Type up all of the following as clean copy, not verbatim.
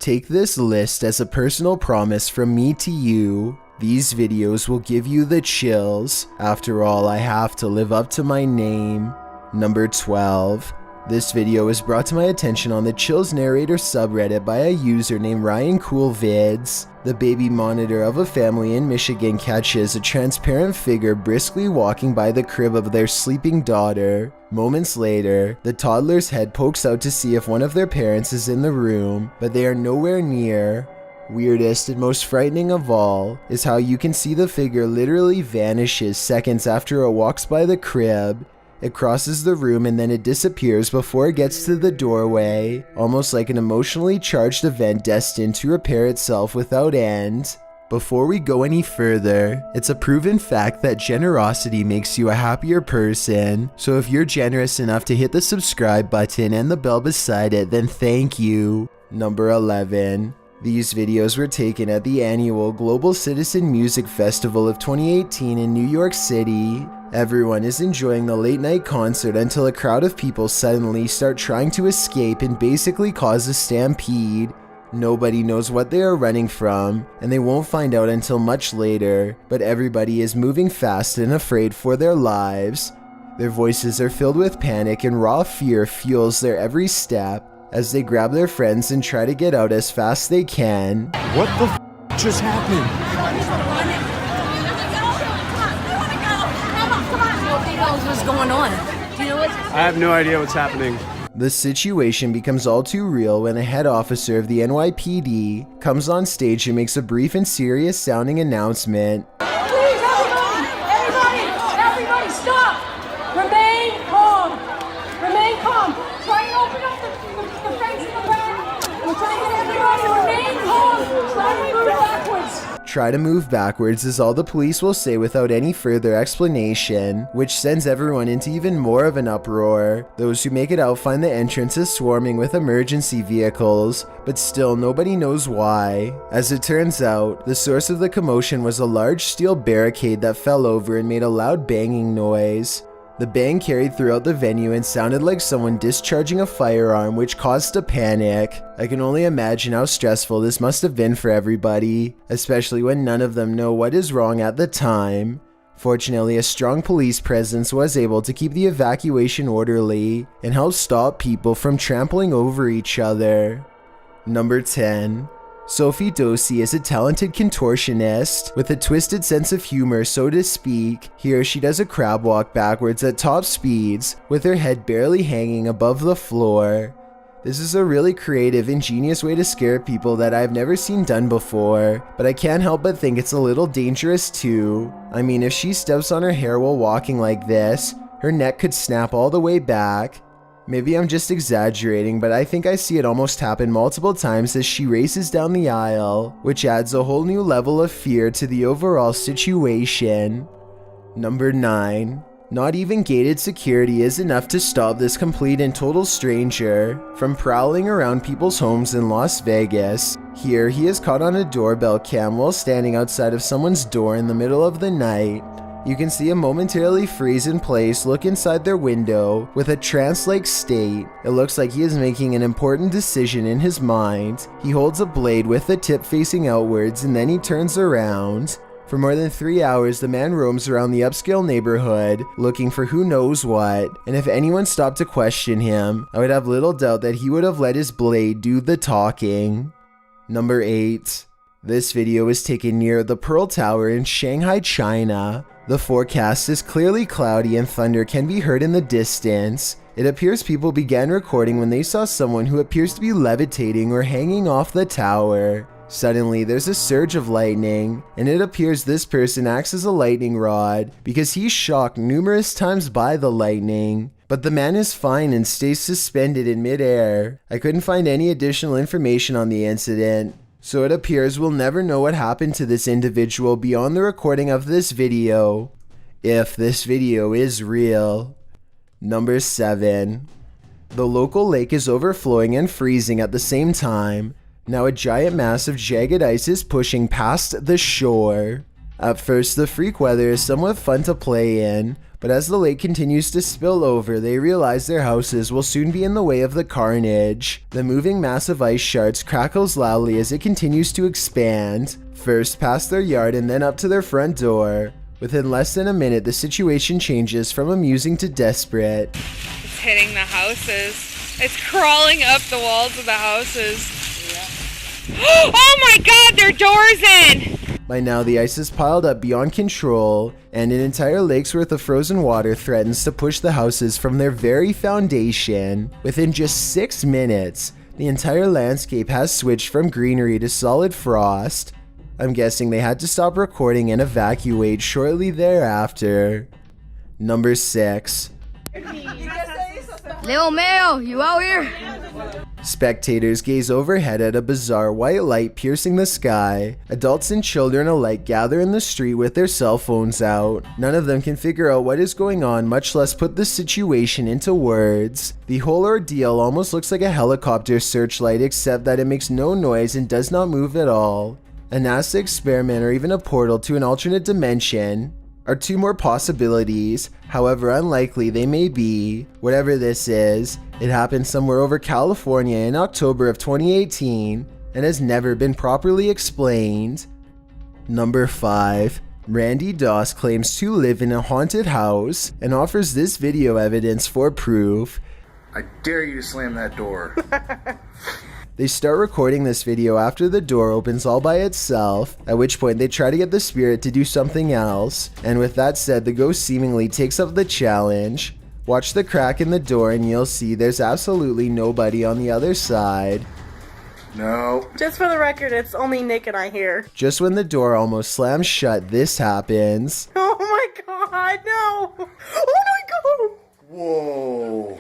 Take this list as a personal promise from me to you. These videos will give you the chills. After all, I have to live up to my name. Number 12. This video was brought to my attention on the Chills Narrator subreddit by a user named Ryan Coolvids. The baby monitor of a family in Michigan catches a transparent figure briskly walking by the crib of their sleeping daughter. Moments later, the toddler's head pokes out to see if one of their parents is in the room, but they are nowhere near. Weirdest and most frightening of all is how you can see the figure literally vanishes seconds after it walks by the crib. It crosses the room and then it disappears before it gets to the doorway, almost like an emotionally charged event destined to repair itself without end. Before we go any further, it's a proven fact that generosity makes you a happier person, so if you're generous enough to hit the subscribe button and the bell beside it, then thank you. Number 11. These videos were taken at the annual Global Citizen Music Festival of 2018 in New York City. Everyone is enjoying the late night concert until a crowd of people suddenly start trying to escape and basically cause a stampede. Nobody knows what they are running from, and they won't find out until much later, but everybody is moving fast and afraid for their lives. Their voices are filled with panic and raw fear fuels their every step as they grab their friends and try to get out as fast they can. What the f just happened? Nobody knows what's going on. Do you know what's happening? I have no idea what's happening. The situation becomes all too real when a head officer of the NYPD comes on stage and makes a brief and serious sounding announcement. Please, everybody stop! Remain calm. Remain calm. Try and open up the fence in the back. We're trying to get everybody to remain calm. Try to move backwards. Try to move backwards is all the police will say without any further explanation, which sends everyone into even more of an uproar. Those who make it out find the entrance is swarming with emergency vehicles, but still nobody knows why. As it turns out, the source of the commotion was a large steel barricade that fell over and made a loud banging noise. The bang carried throughout the venue and sounded like someone discharging a firearm, which caused a panic. I can only imagine how stressful this must have been for everybody, especially when none of them know what is wrong at the time. Fortunately, a strong police presence was able to keep the evacuation orderly and help stop people from trampling over each other. Number 10. Sophie Dossi is a talented contortionist with a twisted sense of humor, so to speak. Here she does a crab walk backwards at top speeds with her head barely hanging above the floor. This is a really creative, ingenious way to scare people that I've never seen done before, but I can't help but think it's a little dangerous too. I mean, if she steps on her hair while walking like this, her neck could snap all the way back. Maybe I'm just exaggerating, but I think I see it almost happen multiple times as she races down the aisle, which adds a whole new level of fear to the overall situation. Number 9. Not even gated security is enough to stop this complete and total stranger from prowling around people's homes in Las Vegas. Here, he is caught on a doorbell cam while standing outside of someone's door in the middle of the night. You can see him momentarily freeze in place, look inside their window with a trance-like state. It looks like he is making an important decision in his mind. He holds a blade with the tip facing outwards and then he turns around. For more than 3 hours, the man roams around the upscale neighborhood looking for who knows what, and if anyone stopped to question him, I would have little doubt that he would have let his blade do the talking. Number 8. This video was taken near the Pearl Tower in Shanghai, China. The forecast is clearly cloudy and thunder can be heard in the distance. It appears people began recording when they saw someone who appears to be levitating or hanging off the tower. Suddenly, there's a surge of lightning, and it appears this person acts as a lightning rod because he's shocked numerous times by the lightning. But the man is fine and stays suspended in midair. I couldn't find any additional information on the incident, so it appears we'll never know what happened to this individual beyond the recording of this video, if this video is real. Number 7. The local lake is overflowing and freezing at the same time. Now a giant mass of jagged ice is pushing past the shore. At first, the freak weather is somewhat fun to play in, But as the lake continues to spill over, they realize their houses will soon be in the way of the carnage. The moving mass of ice shards crackles loudly as it continues to expand, first past their yard and then up to their front door. Within less than a minute, the situation changes from amusing to desperate. It's hitting the houses. It's crawling up the walls of the houses. Yeah. Oh my god, their door's in! By now, the ice is piled up beyond control, and an entire lake's worth of frozen water threatens to push the houses from their very foundation. Within just 6 minutes, the entire landscape has switched from greenery to solid frost. I'm guessing they had to stop recording and evacuate shortly thereafter. Number 6. Leo Mayo, you out here? Spectators gaze overhead at a bizarre white light piercing the sky. Adults and children alike gather in the street with their cell phones out. None of them can figure out what is going on, much less put the situation into words. The whole ordeal almost looks like a helicopter searchlight, except that it makes no noise and does not move at all. A NASA experiment or even a portal to an alternate dimension are 2 more possibilities, however unlikely they may be. Whatever this is, it happened somewhere over California in October of 2018 and has never been properly explained. Number 5. Randy Doss claims to live in a haunted house and offers this video evidence for proof. I dare you to slam that door. They start recording this video after the door opens all by itself, at which point they try to get the spirit to do something else, and with that said, the ghost seemingly takes up the challenge. Watch the crack in the door and you'll see there's absolutely nobody on the other side. No. Just for the record, it's only Nick and I here. Just when the door almost slams shut, this happens. Oh my god, no! Oh my god! Whoa.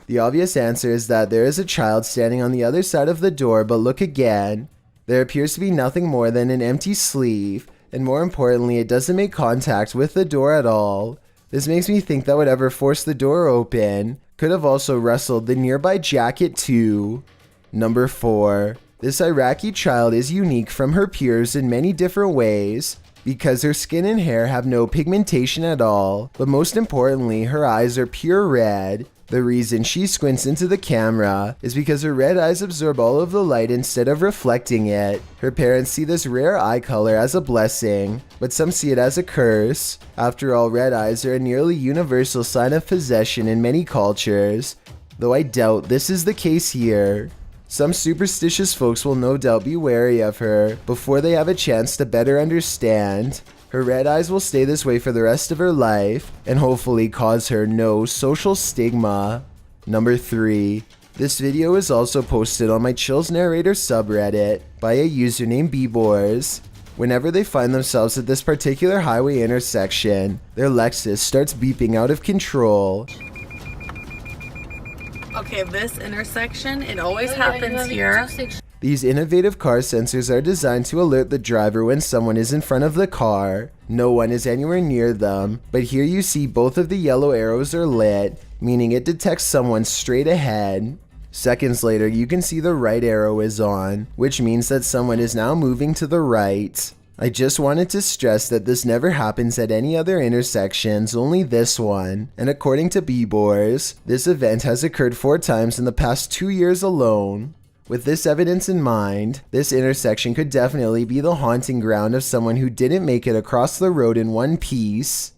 The obvious answer is that there is a child standing on the other side of the door, but look again. There appears to be nothing more than an empty sleeve, and more importantly, it doesn't make contact with the door at all. This makes me think that whatever forced the door open could have also rustled the nearby jacket too. Number 4. This Iraqi child is unique from her peers in many different ways, because her skin and hair have no pigmentation at all, but most importantly, her eyes are pure red. The reason she squints into the camera is because her red eyes absorb all of the light instead of reflecting it. Her parents see this rare eye color as a blessing, but some see it as a curse. After all, red eyes are a nearly universal sign of possession in many cultures, though I doubt this is the case here. Some superstitious folks will no doubt be wary of her before they have a chance to better understand. Her red eyes will stay this way for the rest of her life and hopefully cause her no social stigma. Number 3. This video is also posted on my Chills Narrator subreddit by a user named Bboars. Whenever they find themselves at this particular highway intersection, their Lexus starts beeping out of control. Okay, this intersection, it always happens here. These innovative car sensors are designed to alert the driver when someone is in front of the car. No one is anywhere near them, but here you see both of the yellow arrows are lit, meaning it detects someone straight ahead. Seconds later, you can see the right arrow is on, which means that someone is now moving to the right. I just wanted to stress that this never happens at any other intersections, only this one. And according to Bboars, this event has occurred 4 times in the past 2 years alone. With this evidence in mind, this intersection could definitely be the haunting ground of someone who didn't make it across the road in one piece.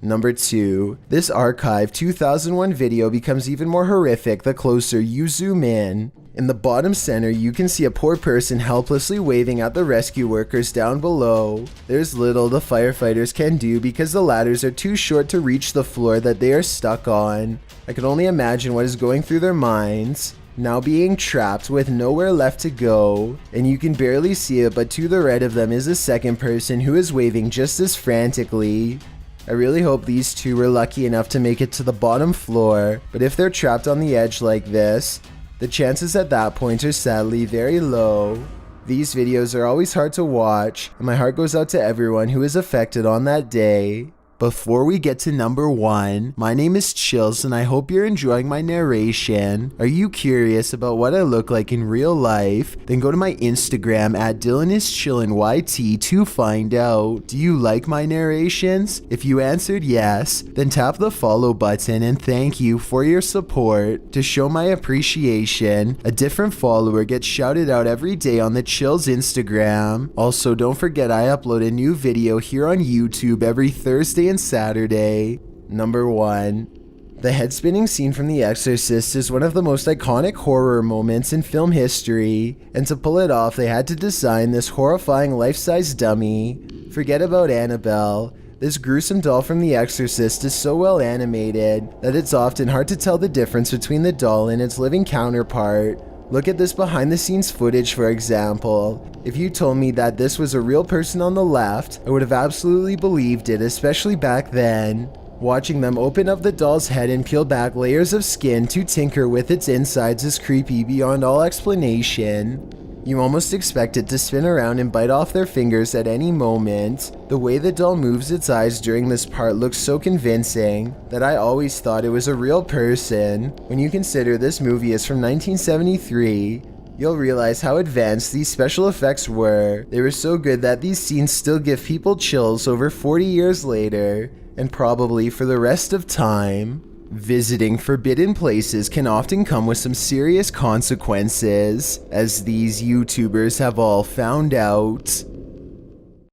Number 2. This Archive 2001 video becomes even more horrific the closer you zoom in. In the bottom center, you can see a poor person helplessly waving at the rescue workers down below. There's little the firefighters can do because the ladders are too short to reach the floor that they are stuck on. I can only imagine what is going through their minds. Now being trapped with nowhere left to go, and you can barely see it, but to the right of them is a second person who is waving just as frantically. I really hope these two were lucky enough to make it to the bottom floor, but if they're trapped on the edge like this, the chances at that point are sadly very low. These videos are always hard to watch, and my heart goes out to everyone who is affected on that day. Before we get to number 1, my name is Chills and I hope you're enjoying my narration. Are you curious about what I look like in real life? Then go to my Instagram at DylanIsChillinYT to find out. Do you like my narrations? If you answered yes, then tap the follow button and thank you for your support. To show my appreciation, a different follower gets shouted out every day on the Chills Instagram. Also, don't forget I upload a new video here on YouTube every Thursday and Saturday. Number 1. The head-spinning scene from The Exorcist is one of the most iconic horror moments in film history, and to pull it off they had to design this horrifying life-size dummy. Forget about Annabelle. This gruesome doll from The Exorcist is so well animated that it's often hard to tell the difference between the doll and its living counterpart. Look at this behind the scenes footage, for example. If you told me that this was a real person on the left, I would have absolutely believed it, especially back then. Watching them open up the doll's head and peel back layers of skin to tinker with its insides is creepy beyond all explanation. You almost expect it to spin around and bite off their fingers at any moment. The way the doll moves its eyes during this part looks so convincing that I always thought it was a real person. When you consider this movie is from 1973, you'll realize how advanced these special effects were. They were so good that these scenes still give people chills over 40 years later, and probably for the rest of time. Visiting forbidden places can often come with some serious consequences, as these YouTubers have all found out.